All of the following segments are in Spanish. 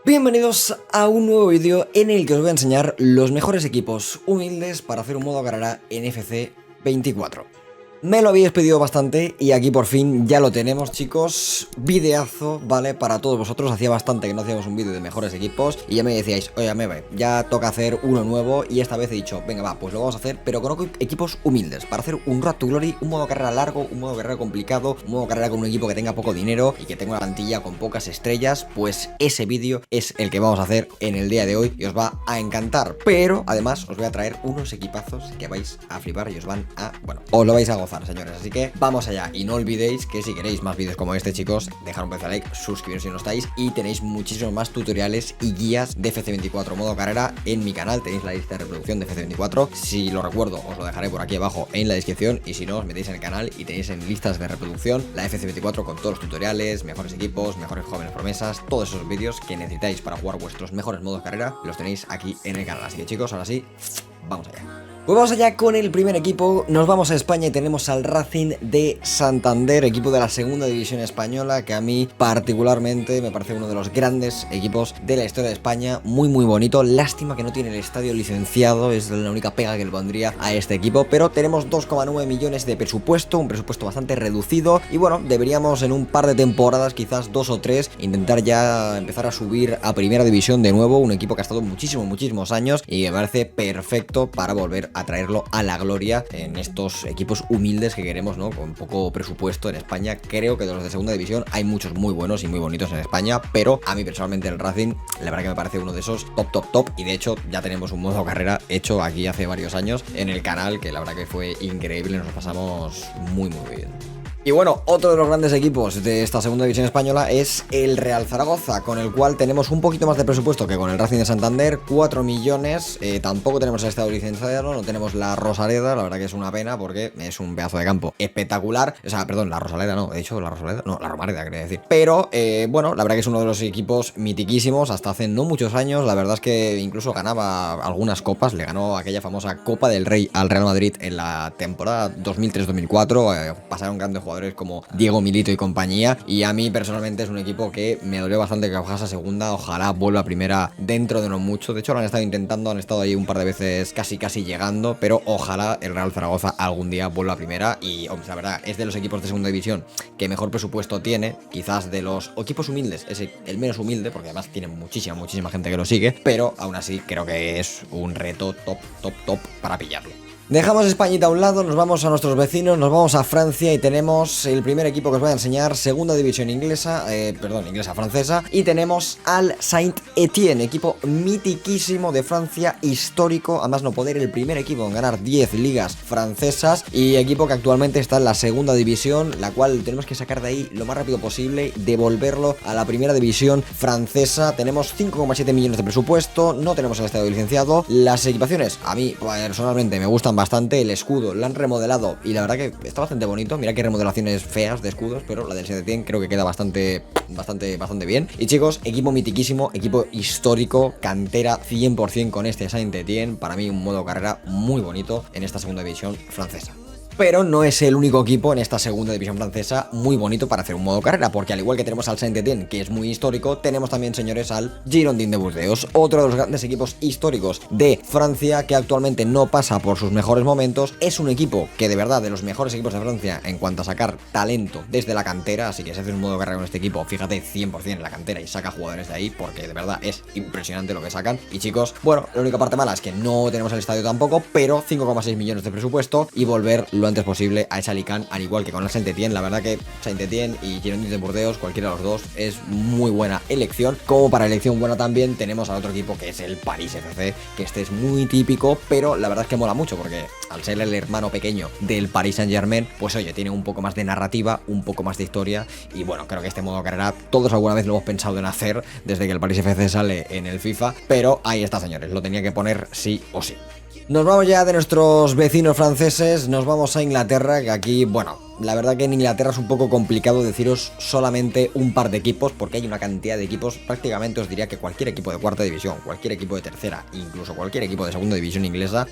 Bienvenidos a un nuevo vídeo en el que os voy a enseñar los mejores equipos humildes para hacer un modo carrera en FC 24. Me lo habéis pedido bastante y aquí por fin ya lo tenemos, chicos. Videazo, ¿vale? Para todos vosotros. Hacía bastante que no hacíamos un vídeo de mejores equipos y ya me decíais, oye, Meme, ya toca hacer uno nuevo. Y esta vez he dicho, venga, va, pues lo vamos a hacer, pero con equipos humildes, para hacer un Road to Glory, un modo carrera largo, un modo carrera complicado, un modo carrera con un equipo que tenga poco dinero y que tenga una plantilla con pocas estrellas. Pues ese vídeo es el que vamos a hacer en el día de hoy y os va a encantar. Pero además os voy a traer unos equipazos que vais a flipar y os van a, bueno, os lo vais a gozar, señores. Así que vamos allá y no olvidéis que si queréis más vídeos como este, chicos, dejar un pedazo de like, suscribiros si no estáis y tenéis muchísimos más tutoriales y guías de FC24 modo carrera en mi canal. Tenéis la lista de reproducción de FC24, si lo recuerdo os lo dejaré por aquí abajo en la descripción y si no os metéis en el canal y tenéis en listas de reproducción la FC24 con todos los tutoriales, mejores equipos, mejores jóvenes promesas, todos esos vídeos que necesitáis para jugar vuestros mejores modos carrera los tenéis aquí en el canal. Así que, chicos, ahora sí, vamos allá. Pues vamos allá con el primer equipo. Nos vamos a España y tenemos al Racing de Santander, equipo de la segunda división española, que a mí particularmente me parece uno de los grandes equipos de la historia de España. Muy bonito. Lástima que no tiene el estadio licenciado, es la única pega que le pondría a este equipo, pero tenemos 2,9 millones de presupuesto, un presupuesto bastante reducido y bueno, deberíamos en un par de temporadas, quizás 2 o 3, intentar ya empezar a subir a primera división de nuevo, un equipo que ha estado muchísimos años y me parece perfecto para volver a traerlo a la gloria en estos equipos humildes que queremos, ¿no? Con poco presupuesto en España. Creo que de los de segunda división hay muchos muy buenos y muy bonitos en España, pero a mí personalmente el Racing, la verdad que me parece uno de esos top y de hecho ya tenemos un modo carrera hecho aquí hace varios años en el canal que la verdad que fue increíble, nos lo pasamos muy bien. Y bueno, otro de los grandes equipos de esta segunda división española es el Real Zaragoza, con el cual tenemos un poquito más de presupuesto que con el Racing de Santander, 4 millones, tampoco tenemos el estado licenciado, no tenemos la Rosaleda, la verdad que es una pena porque es un pedazo de campo espectacular, o sea, perdón, la Rosaleda no, de hecho la Rosaleda, no, la Romareda quería decir, pero bueno, la verdad que es uno de los equipos mitiquísimos, hasta hace no muchos años, la verdad es que incluso ganaba algunas copas, le ganó aquella famosa Copa del Rey al Real Madrid en la temporada 2003-2004, pasaron grandes jugadores como Diego Milito y compañía, y a mí personalmente es un equipo que me dolió bastante que bajase a segunda, ojalá vuelva a primera dentro de no mucho, de hecho lo han estado intentando, han estado ahí un par de veces casi llegando, pero ojalá el Real Zaragoza algún día vuelva a primera y hombre, la verdad es de los equipos de segunda división que mejor presupuesto tiene, quizás de los equipos humildes es el menos humilde porque además tiene muchísima gente que lo sigue, pero aún así creo que es un reto top para pillarlo. Dejamos Españita a un lado, nos vamos a nuestros vecinos, nos vamos a Francia y tenemos el primer equipo que os voy a enseñar, segunda división francesa, y tenemos al Saint-Étienne, equipo mitiquísimo de Francia, histórico, además no poder el primer equipo en ganar 10 ligas francesas y equipo que actualmente está en la segunda división, la cual tenemos que sacar de ahí lo más rápido posible, devolverlo a la primera división francesa. Tenemos 5,7 millones de presupuesto, no tenemos el estadio licenciado, las equipaciones a mí personalmente me gustan bastante, el escudo lo han remodelado y la verdad que está bastante bonito, mira que remodelaciones feas de escudos, pero la del Saint-Étienne creo que queda bastante bien. Y chicos, equipo mitiquísimo, equipo histórico, cantera 100% con este Saint-Étienne, para mí un modo carrera muy bonito en esta segunda división francesa. Pero no es el único equipo en esta segunda división francesa muy bonito para hacer un modo carrera, porque al igual que tenemos al Saint-Étienne, que es muy histórico, tenemos también, señores, al Girondins de Burdeos, otro de los grandes equipos históricos de Francia que actualmente no pasa por sus mejores momentos. Es un equipo que de verdad de los mejores equipos de Francia en cuanto a sacar talento desde la cantera, así que si haces un modo carrera con este equipo, fíjate 100% en la cantera y saca jugadores de ahí, porque de verdad es impresionante lo que sacan. Y chicos, bueno, la única parte mala es que no tenemos el estadio tampoco, pero 5,6 millones de presupuesto y volver lo antes posible a ese Alicante, al igual que con el Saint-Étienne. La verdad que Saint-Étienne y Girondins de Burdeos, cualquiera de los dos, es muy buena elección. Como para elección buena también tenemos al otro equipo que es el Paris FC, que este es muy típico, pero la verdad es que mola mucho porque al ser el hermano pequeño del Paris Saint-Germain, pues oye, tiene un poco más de narrativa, un poco más de historia y bueno, creo que este modo carrera todos alguna vez lo hemos pensado en hacer desde que el Paris FC sale en el FIFA, pero ahí está, señores, lo tenía que poner sí o sí. Nos vamos ya de nuestros vecinos franceses, nos vamos a Inglaterra, que aquí, bueno, la verdad que en Inglaterra es un poco complicado deciros solamente un par de equipos, porque hay una cantidad de equipos. Prácticamente os diría que cualquier equipo de cuarta división, cualquier equipo de tercera, incluso cualquier equipo de segunda división inglesa,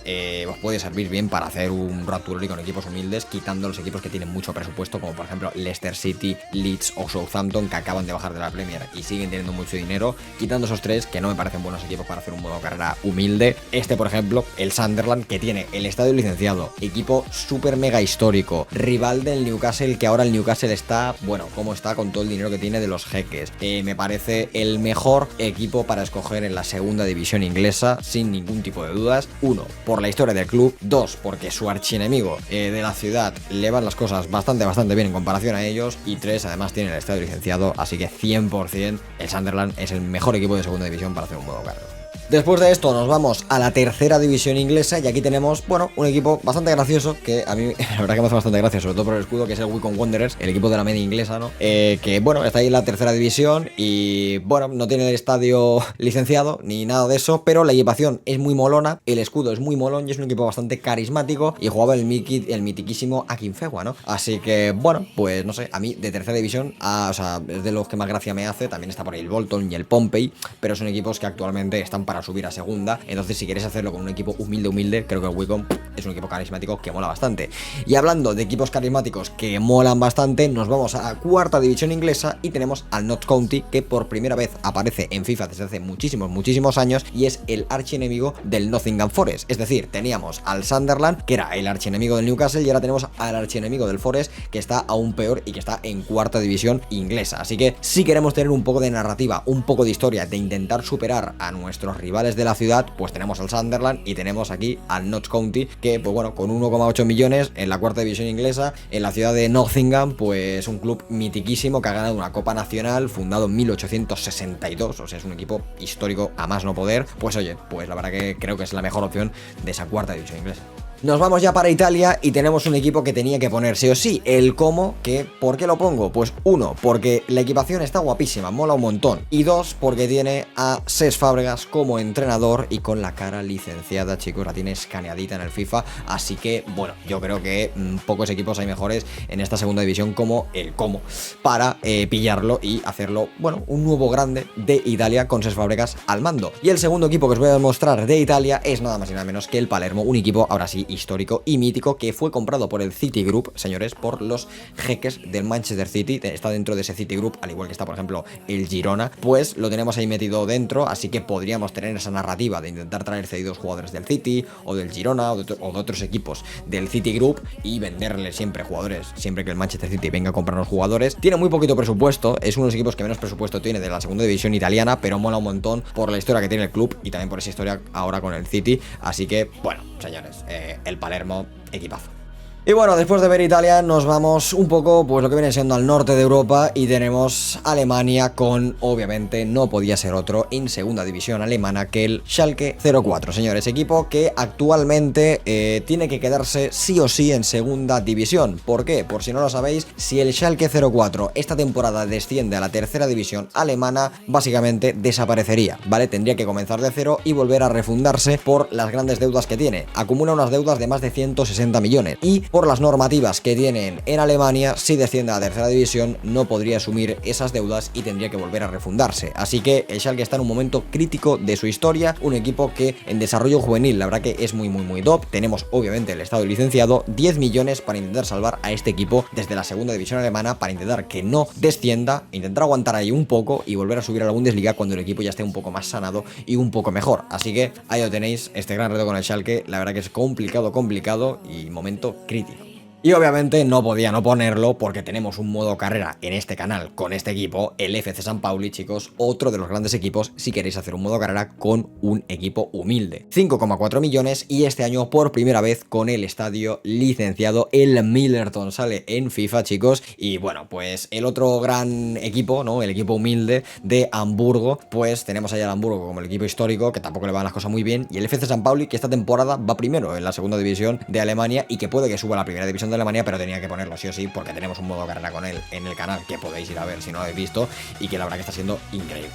os puede servir bien para hacer un Ratturoli con equipos humildes, quitando los equipos que tienen mucho presupuesto, como por ejemplo Leicester City, Leeds o Southampton, que acaban de bajar de la Premier y siguen teniendo mucho dinero. Quitando esos tres, que no me parecen buenos equipos para hacer un modo carrera humilde. Este, por ejemplo, el Sunderland, que tiene el estadio licenciado, equipo súper mega histórico, rival del Newcastle, que ahora el Newcastle está, bueno, como está con todo el dinero que tiene de los jeques. Me parece el mejor equipo para escoger en la segunda división inglesa, sin ningún tipo de dudas. 1, por la historia del club. 2, porque su archienemigo de la ciudad le van las cosas bastante bien en comparación a ellos. Y 3, además tiene el estadio licenciado, así que 100% el Sunderland es el mejor equipo de segunda división para hacer un modo carrera. Después de esto nos vamos a la tercera división inglesa y aquí tenemos, bueno, un equipo bastante gracioso, que a mí la verdad que me hace bastante gracia, sobre todo por el escudo, que es el Wycombe Wanderers, el equipo de la media inglesa, ¿no? Que bueno, está ahí en la tercera división y bueno, no tiene el estadio licenciado ni nada de eso, pero la equipación es muy molona, el escudo es muy molón y es un equipo bastante carismático y jugaba el mitiquísimo Akinfenwa, ¿no? Así que bueno, pues no sé, a mí de tercera división, o sea, es de los que más gracia me hace. También está por ahí el Bolton y el Pompey, pero son equipos que actualmente están para subir a segunda. Entonces, si queréis hacerlo con un equipo humilde, creo que el Wycombe es un equipo carismático que mola bastante. Y hablando de equipos carismáticos que molan bastante, nos vamos a la cuarta división inglesa y tenemos al Notts County, que por primera vez aparece en FIFA desde hace muchísimos años y es el archienemigo del Nottingham Forest. Es decir, teníamos al Sunderland, que era el archienemigo del Newcastle, y ahora tenemos al archienemigo del Forest, que está aún peor y que está en cuarta división inglesa. Así que si queremos tener un poco de narrativa, un poco de historia, de intentar superar a nuestros rivales de la ciudad, pues tenemos al Sunderland y tenemos aquí al Notts County, que pues bueno, con 1,8 millones en la cuarta división inglesa, en la ciudad de Nottingham, pues un club mitiquísimo que ha ganado una Copa Nacional, fundado en 1862, o sea, es un equipo histórico a más no poder. Pues oye, pues la verdad que creo que es la mejor opción de esa cuarta división inglesa. Nos vamos ya para Italia y tenemos un equipo que tenía que poner sí o sí, el Como, que ¿por qué lo pongo? Pues 1, porque la equipación está guapísima, mola un montón, y 2, porque tiene a Cesc Fábregas como entrenador y con la cara licenciada, chicos, la tiene escaneadita en el FIFA, así que bueno, yo creo que pocos equipos hay mejores en esta segunda división como el Como para pillarlo y hacerlo, bueno, un nuevo grande de Italia con Cesc Fábregas al mando. Y el segundo equipo que os voy a mostrar de Italia es nada más y nada menos que el Palermo, un equipo ahora sí histórico y mítico que fue comprado por el City Group, señores, por los jeques del Manchester City. Está dentro de ese City Group, al igual que está, por ejemplo, el Girona, pues lo tenemos ahí metido dentro, así que podríamos tener esa narrativa de intentar traer cedidos jugadores del City o del Girona o de otros equipos del City Group y venderle siempre jugadores, siempre que el Manchester City venga a comprarnos jugadores. Tiene muy poquito presupuesto, es uno de los equipos que menos presupuesto tiene de la segunda división italiana, pero mola un montón por la historia que tiene el club y también por esa historia ahora con el City, así que, bueno, señores, el Palermo, equipazo. Y bueno, después de ver Italia nos vamos un poco, pues lo que viene siendo al norte de Europa y tenemos Alemania con, obviamente, no podía ser otro en segunda división alemana que el Schalke 04, señores, equipo que actualmente tiene que quedarse sí o sí en segunda división. ¿Por qué? Por si no lo sabéis, si el Schalke 04 esta temporada desciende a la tercera división alemana, básicamente desaparecería, ¿vale? Tendría que comenzar de cero y volver a refundarse por las grandes deudas que tiene. Acumula unas deudas de más de 160 millones y por las normativas que tienen en Alemania, si desciende a la tercera división no podría asumir esas deudas y tendría que volver a refundarse. Así que el Schalke está en un momento crítico de su historia, un equipo que en desarrollo juvenil la verdad que es muy top. Tenemos obviamente el estado licenciado, 10 millones para intentar salvar a este equipo desde la segunda división alemana, para intentar que no descienda, intentar aguantar ahí un poco y volver a subir a la Bundesliga cuando el equipo ya esté un poco más sanado y un poco mejor. Así que ahí lo tenéis, este gran reto con el Schalke, la verdad que es complicado y momento crítico. Y obviamente no podía no ponerlo porque tenemos un modo carrera en este canal con este equipo, el FC San Pauli, chicos, otro de los grandes equipos si queréis hacer un modo carrera con un equipo humilde. 5,4 millones y este año por primera vez con el estadio licenciado, el Millerton sale en FIFA, chicos. Y bueno, pues el otro gran equipo, ¿no? El equipo humilde de Hamburgo, pues tenemos allá al Hamburgo como el equipo histórico, que tampoco le van las cosas muy bien, y el FC San Pauli, que esta temporada va primero en la segunda división de Alemania y que puede que suba a la primera división de Alemania, pero tenía que ponerlo sí o sí porque tenemos un modo carrera con él en el canal que podéis ir a ver si no lo habéis visto y que la verdad que está siendo increíble.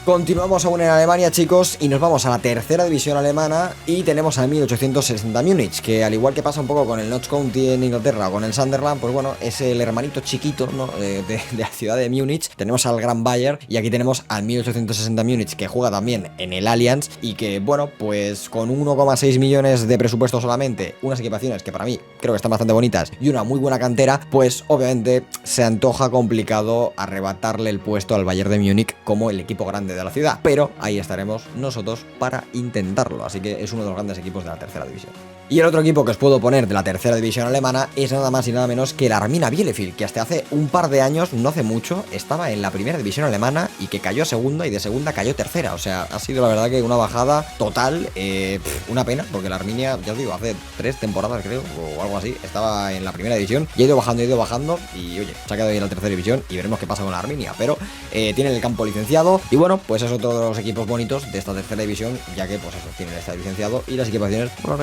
Continuamos aún en Alemania, chicos, y nos vamos a la tercera división alemana y tenemos al 1860 Múnich, que al igual que pasa un poco con el Notts County en Inglaterra o con el Sunderland, pues bueno, es el hermanito chiquito, ¿no? de la ciudad de Múnich. Tenemos al Gran Bayer y aquí tenemos al 1860 Múnich, que juega también en el Allianz y que, bueno, pues con 1,6 millones de presupuesto solamente, unas equipaciones que para mí creo que están bastante bonitas y una muy buena cantera, pues obviamente se antoja complicado arrebatarle el puesto al Bayern de Múnich como el equipo grande de la ciudad, pero ahí estaremos nosotros para intentarlo, así que es uno de los grandes equipos de la tercera división. Y el otro equipo que os puedo poner de la tercera división alemana es nada más y nada menos que el Arminia Bielefeld, que hasta hace un par de años, no hace mucho, estaba en la primera división alemana y que cayó a segunda y de segunda cayó tercera. O sea, ha sido la verdad que una bajada total, una pena, porque el Arminia, ya os digo, hace 3 temporadas creo, o algo así, estaba en la primera división y ha ido bajando y oye, se ha quedado ahí en la tercera división y veremos qué pasa con la Arminia, pero tienen el campo licenciado y bueno, pues es otro de los equipos bonitos de esta tercera división, ya que pues eso, tienen este licenciado y las equipaciones, pues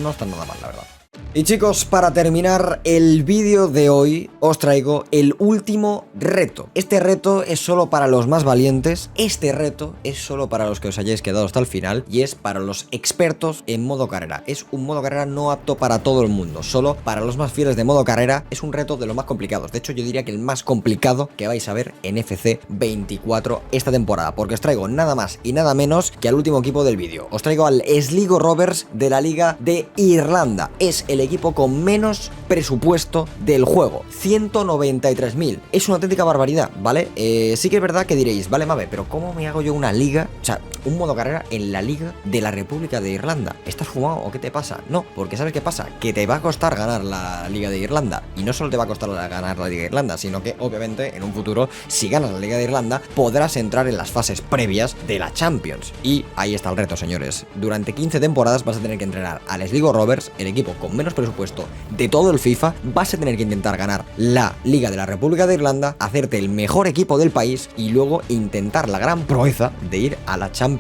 no están nada mal, la verdad. Y chicos, para terminar el vídeo de hoy os traigo el último reto. Este reto es solo para los más valientes, este reto es solo para los que os hayáis quedado hasta el final y es para los expertos en modo carrera. Es un modo carrera no apto para todo el mundo, solo para los más fieles de modo carrera. Es un reto de los más complicados, de hecho yo diría que el más complicado que vais a ver en FC 24 esta temporada, porque os traigo nada más y nada menos que al último equipo del vídeo. Os traigo al Sligo Rovers de la Liga de Irlanda. Es el equipo con menos presupuesto del juego, 193.000. Es una auténtica barbaridad, ¿vale? Sí que es verdad que diréis, vale, Mave, pero ¿cómo me hago yo una liga? O sea, un modo carrera en la Liga de la República de Irlanda. ¿Estás fumado o qué te pasa? No, porque ¿sabes qué pasa? Que te va a costar ganar la Liga de Irlanda. Y no solo te va a costar ganar la Liga de Irlanda, sino que obviamente en un futuro, si ganas la Liga de Irlanda, podrás entrar en las fases previas de la Champions. Y ahí está el reto, señores. Durante 15 temporadas vas a tener que entrenar al Sligo Rovers, el equipo con menos presupuesto de todo el FIFA. Vas a tener que intentar ganar la Liga de la República de Irlanda, hacerte el mejor equipo del país y luego intentar la gran proeza de ir a la Champions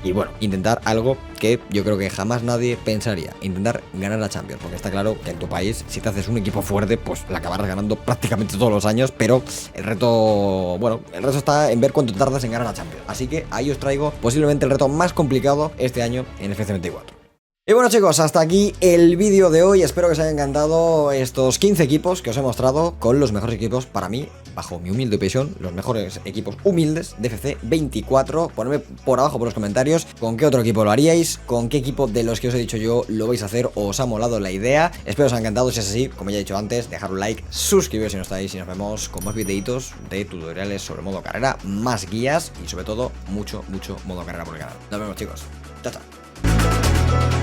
y bueno, intentar algo que yo creo que jamás nadie pensaría, intentar ganar la Champions, porque está claro que en tu país, si te haces un equipo fuerte, pues la acabarás ganando prácticamente todos los años, pero el reto, bueno, el reto está en ver cuánto tardas en ganar la Champions. Así que ahí os traigo posiblemente el reto más complicado este año en FC 24. Y bueno chicos, hasta aquí el vídeo de hoy, espero que os haya encantado estos 15 equipos que os he mostrado con los mejores equipos para mí, bajo mi humilde opinión, los mejores equipos humildes de FC 24. Ponedme por abajo por los comentarios con qué otro equipo lo haríais, con qué equipo de los que os he dicho yo lo vais a hacer o os ha molado la idea. Espero os haya encantado, si es así, como ya he dicho antes, dejar un like, suscribiros si no estáis y nos vemos con más videitos de tutoriales sobre modo carrera, más guías y sobre todo mucho modo carrera por el canal. Nos vemos chicos, chao chao.